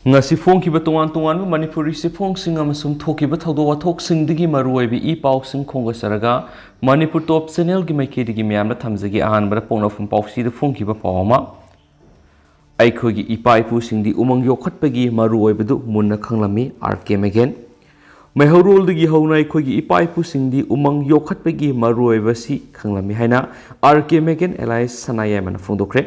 ngasi phongkiba tongan tongan manipuri se phongsing amasum thokiba thodo wathok digi maruoibi I pausing khongasaraga manipur top channel gi maikedi gi myamna thamjagi ahanbara ponofum pausi de phongkiba pawama aikhogi ipa ipu singdi umang yokhatpagi maruoibadu munna khanglami RK Megan Mehorol digi hauna aikhogi ipa ipu singdi umang yokhatpagi maruoibasi khanglami haina RK Megan Elias Sanayamana phongdokre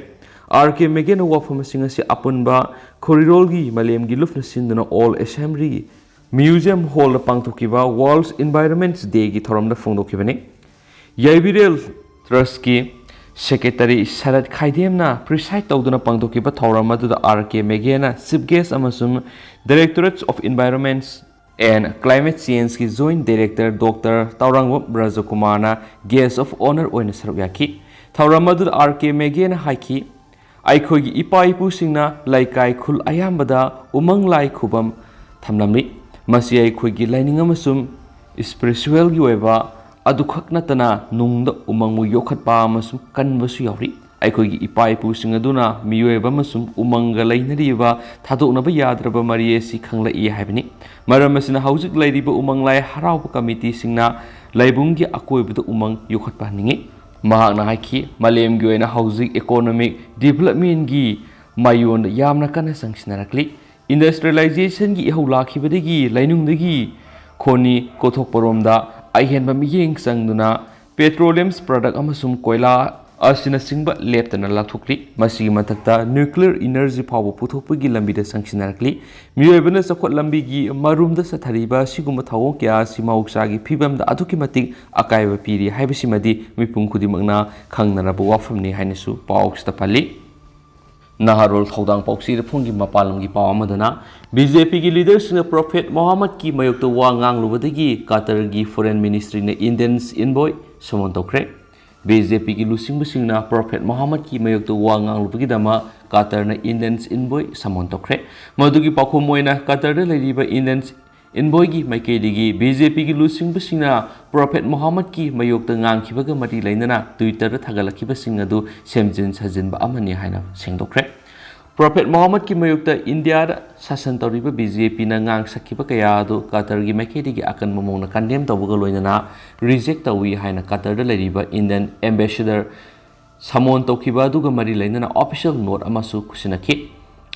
RK Megan wafam singasi apunba Korirolgi Malemgi Lufna Sinduna All Assembly Museum Hall Pangtokiba World's Environment Day gi thoramda phongdokibani Yaibirel Trustki Secretary Sarat Khaidemna preside tawduna pangtokiba thoram aduda RK Megan Chief Guest amasum Directorate of Environments and Climate Change ki Joint Director Dr. Taurangwa Brajakumarna Guest of Honor oina saruyaki thoram aduda RK Megan haiki Aikhogi ipa ipu singna laikai khul ayambada umang lai khubam thamlamni masi aikhogi laining amasum spiritual gi oiba adukhak natana nungda umangmu yokhatpa amasum kanbasu yauri aikhogi ipa ipu sing aduna miyoiba amasum umanga lainariba thadoknaba yadraba mariesi khangla I haibani maram asina haujik lairiba umang lai harauba committee singna laibunggi akoibada umang yokhatpa ningi Mahakna haiki Malem gi oina housing economic development gi mayon yamna kana sangsinnarakli industrialization gi ihulakibadagi lainungdagi khoni kothok poromda aihenba miyeng sangduna petroleum product amasum koila asina singba leptana lathokli masigi mathakta nuclear energy power puthokpagi lambida sangsinnarakli miyoibana sakhot lambi gi marumda sathariba siguma thawong kya simauksa gi phibamda aduki matik akaiba piri haibasimadi mipung khudimangna khangnaraba wafamni hainasu pauksta pali Naharol Thodang Pauksi the Pungi Mapalam gi Pawamadana BJP gi leaders na Prophet Muhammad ki mayokta wa ngang lubadagi Qatar gi foreign ministry na Indians envoy samontokre BJP ki lusing busingna Prophet Muhammad ki mayokta wa ngang lubagi dama Qatar na Indians envoy samontokre madugi pakhumoina Qatar da leriba Indians envoy gi maikedi BJP ki lusing busingna Prophet Muhammad ki mayokta ngang khibaga mari lainana Twitter da thagalakhiba singadu semjin sajin ba amani haina sengdokre Prophet Muhammad ki mayokta India da sasan tawriba BJP na ngang sakhiba kaya adu Qatar gi maikedi gi akan momongna condemn tawbuga loinana reject tawi haina Qatar da leriba Indian ambassador samon tawkiba aduga mari lainana official note amasu kusinaki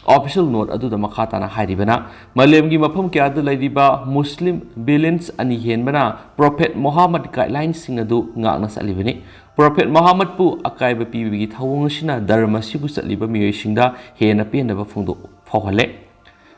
Official note aduda makhatana hairibana malemgi mafam kya da laidiba Muslim balance ani henbana Prophet Muhammad guidelines sing adu ngakna salibani Prophet Muhammad pu akaiba pibigi thawong sina dharma sibu saliba miyoi singda hena penaba phongdo phawhale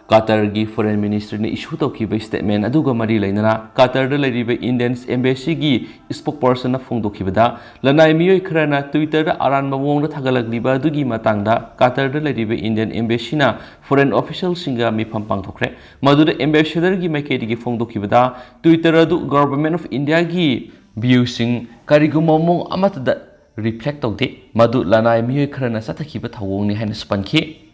Qatar gi foreign ministry ne issue tawkiba statement aduga mari lainana Qatar da laidiba Indians embassy gi spokesperson na phongdo khibada lanai miyoi khrana Twitter da aran mawong da thagalakliba adugi matangda Qatar da laidiba Indian embassy na foreign official singa mifam pangthokre maduda ambassador gi maikedi gi phongdo khibada Twitter adu government of India gi view sing karigumomong amatada reflect tawde madu lanai miyoi khrana sathakhiba thawong ni haina spanki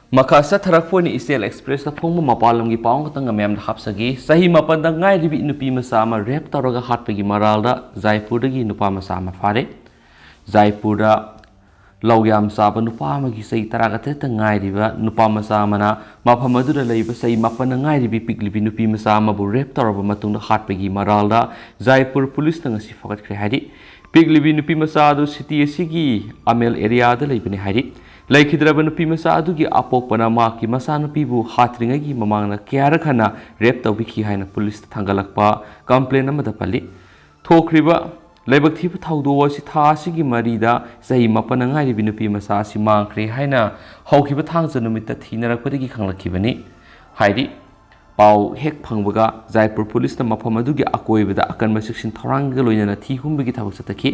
Makasa tharakponi Isel Express ta phongma mapalam gi paung tanga mem da hapsagi sahi mapanda ngai ribi nupi masa ma rap taraga hatpagi maralda Jaipur dagi nupa masa ma fare Jaipur da logyam saba nupa ma gi sai taraga te ngai riba nupa masa mana maphamadu da leiba sai mapanda ngai ribi piklibi nupi masa ma bu rap taraba matung da hatpagi maralda Jaipur police tanga si fakat khre hari piklibi nupi masa du city asigi Amel area da leibani hari Laikhidraba nupi masa adugi apokpana ma ki masa nupi bu hatringagi mamangna kyara khana rep tawbiki haina police thangalakpa complaint amada pali thokriba laibak thiba thawdo si tha sigi marida sahi mapana ngai ribi nupi masa si mangkhre haina hawkiba thangja numita thinarakpadagi khanglakibani haidi pau hek phangbaga Jaipur police na mafam adugi akoibada akanma section thoranga loinana thi humbagi thabak sataki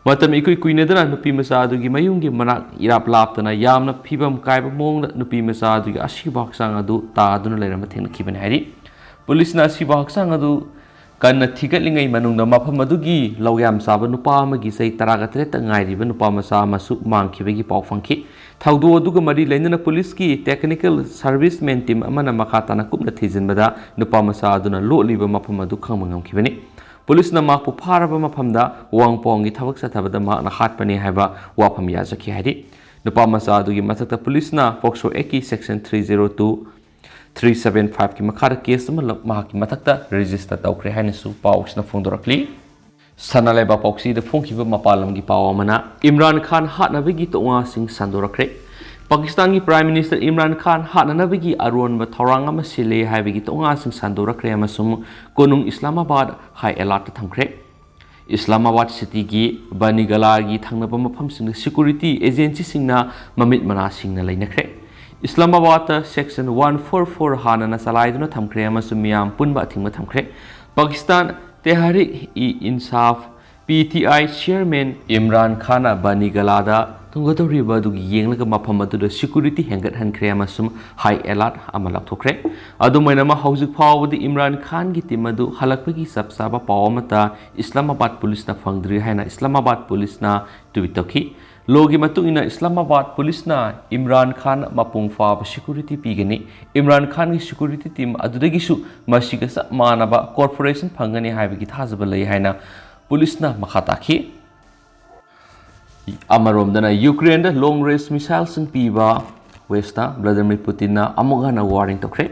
matam ikoi kuinedana nupi masa adugi mayungi manak irap laptana yamna phibam kaiba mongda nupi masa adugi asiba haksang adu ta aduna leirama thengna khibani hari police na asiba haksang adu kanna thigatlingai manungda mafam adugi logyam saba nupa amagi sei taraga treta ngairiba nupa masa masu mangkhibagi pau phangki thawdo aduga mari lainana police ki technical servicemen team amana makhatana kupna thijinbada nupa masa aduna loliba mafam adu khangmangam khibani Police na makpu pharaba mafamda wangpong gi thabak sathabada makna hatpani haiba wafam yazaki hari nupa masa adugi mathakta police na Pokso Eki section 302 375 की मखार case की मथक्ता register तौखरे हाइनसु पाउसना फोंदोरक्ली सना लेबा पौक्सी फोंखिबा मपालम की पावमना इमरान खान हाटनबगी तोंगा सिंह संदोरक्रे पाकिस्तान की prime minister Imran Khan हाटनबगी अरोनब थौरांग अमा सिले हाइबगी तोंगा सिंह संदोरक्रे अमसुम कोनुंग इस्लामाबाद हाई अलर्ट थमख्रे इस्लामाबाद सिटी की बनीगला की थंगनब मफमसिंग सिक्योरिटी एजेंसी सिंगना ममित मना सिंगना लेनख्रे इस्लामाबाद सेक्शन 144 हाना चलाइदुना थमख्रे अमसुम मियाम पुनबा थिंगबा थमख्रे पाकिस्तान तेहरीक ई इंसाफ PTI चेयरमैन इमरान खान बनीगलादा तुंगदौरीबा येंगलग मफम अदुदा सिक्योरिटी हेंगत हनख्रे अमसुम हाई अलर्ट अमा लाथोख्रे अदुमैनम हौजिक फावबदि इमरान खान की टीम अदु हलकपगी सबसाबा पावमता इस्लामाबाद पुलिस ना फंगद्रि हाइना इस्लामाबाद पुलिस ना ट्वीट तौखि लोगी मतुंगिना इस्लामाबाद पुलिस ना इमरान खान मपुंग फाब सिक्योरिटी पीगनी इमरान खान की सिक्योरिटी टीम अदुदगिसु मसिगा सब मानबा कॉर्पोरेशन फंगनी हाइबगी थाजबा लई हाइना पुलिस ना मखा ताखि अमरोमदना यूक्रेन लॉन्ग रेंज मिसाइल सिंग पीबा वेस्टा व्लादिमीर पुतिन ना अमुगना वार्निंग तोख्रे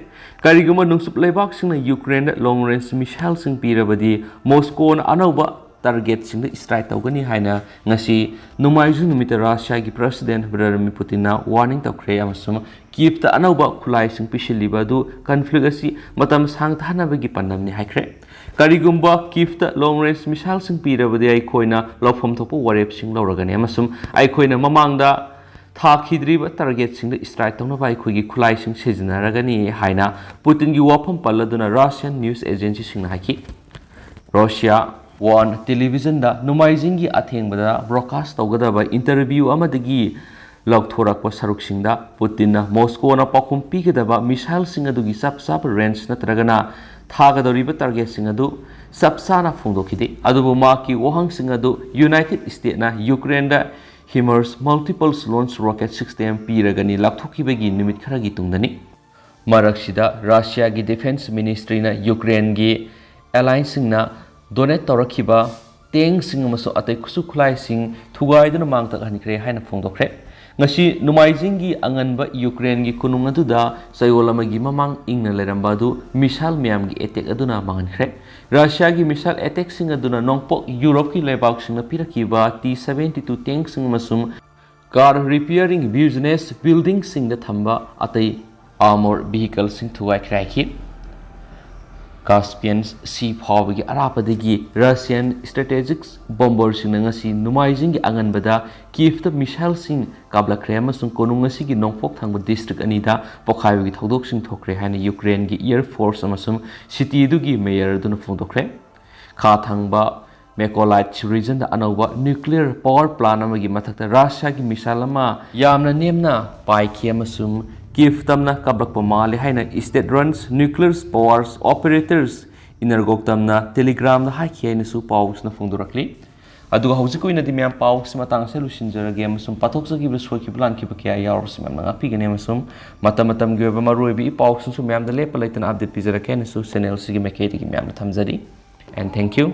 करिगुम नुंगसुप लेबाक सिंग यूक्रेन लॉन्ग रेंज मिसाइल सिंग पीरबदी मॉस्को अनौबा टारगेट सिंग स्ट्राइक तौगनी हाइना ngasi नुमाइजु नुमित रशिया की प्रेसिडेंट व्लादिमीर पुतिन ना वार्निंग तौख्रे अमसुम कीव ता अनौबा खुलाई सिंग पिसिलिबा दु कॉन्फ्लिक्ट असि मतम सांगथानबगी पन्नमनि हाइख्रे करिगुम्बा कीव ता लॉन्ग रेंज मिसाइल सिंग पीरबदी आइखोइना लौफम थोपो वरेप सिंग लौरगनी अमसुम आइखोइना ममांगदा थाखिद्रिब टारगेट सिंग स्ट्राइक तौनबा आइखोइगी खुलाई सिंग सिजनरगनी हाइना पुतिन की वाफम पल्लदुना रशियन न्यूज एजेंसी सिंग हाइखि रशिया वन टेलीविजन दा नुमाइजिंग की अथेंगबदा ब्रॉडकास्ट तौगदबा इंटरव्यू अमदगी लौथोरक सरुकसिंग दा पुतिन मॉस्को ना पाखुम पीगदबा मिसाइल सिंग अदुगी सब रेंज नत्रगना थागदौरिबा टारगेट सिंग अदु सबसाना फोंदोखिदे अदुबु माकी वहांग सिंग अदु यूनाइटेड स्टेट ना यूक्रेन दा हिमर्स मल्टीपल्स लॉन्च रॉकेट सिस्टम पीरगनी लाथोखिबगी निमित खरगी तुंगदनी मरकसिदा रशिया की डिफेंस मिनिस्ट्री ना यूक्रेन की एलायंस सिंग ना डोनेट तौरखिबा टेंग सिंग अमसो अतै खुसु खुलाई सिंग थुगाइदुना मांगतक हनख्रे हाइना फोंदोख्रे ngasi numaijing gi anganba Ukraine gi kunung aduda sayolamagi mamang ingna leramba du missile myam gi attack aduna mangankhre Russia gi missile attack sing aduna nongpok Europe ki lebak sing na pirakiba T-72 tank sing masum car repairing business building sing da thamba atai armor vehicle sing thuai khraiki Caspian Sea फावगी अरापदगी Russian strategic bomber सिंग ngasi numaijing gi anganbada Kyiv ता missile सिंग काबलख्रे अमसुंग कोनुंग ngasi gi नोंगपोक थांग डिस्ट्रिक्ट अनिदा पोखाइबगी थौदोक सिंग थोख्रे हाइना यूक्रेन gi एयर फोर्स अमसुंग सिटी दुगी मेयर दुन फोंदोख्रे खा थांगबा मेकोलाइट रीजन दा अनौबा न्यूक्लियर पावर प्लांट अमगी मथक्ता रशिया की मिसाइल अमा यामना नेमना पाइखि अमसुंग कीव तमना कबलक माले हाइना state runs nuclear powers operators इनरगोक तमना टेलीग्राम दा हाइखि हाइनसु पाउस ना फोंदोरक्ली अदुगा हौजिकोइना दि म्याम पाउस मतंग से लुसिनजरगे अमसुम पाथोकजगी सोखि प्लान खिब क्या यावरस म्याम ना पिगने अमसुम मतम गे मरुइबी पाउस सु म्याम दा लेप लैतन अपडेट पिजरके नसु चैनल सिगी मेकेटी म्याम थमजरी एंड थैंक यू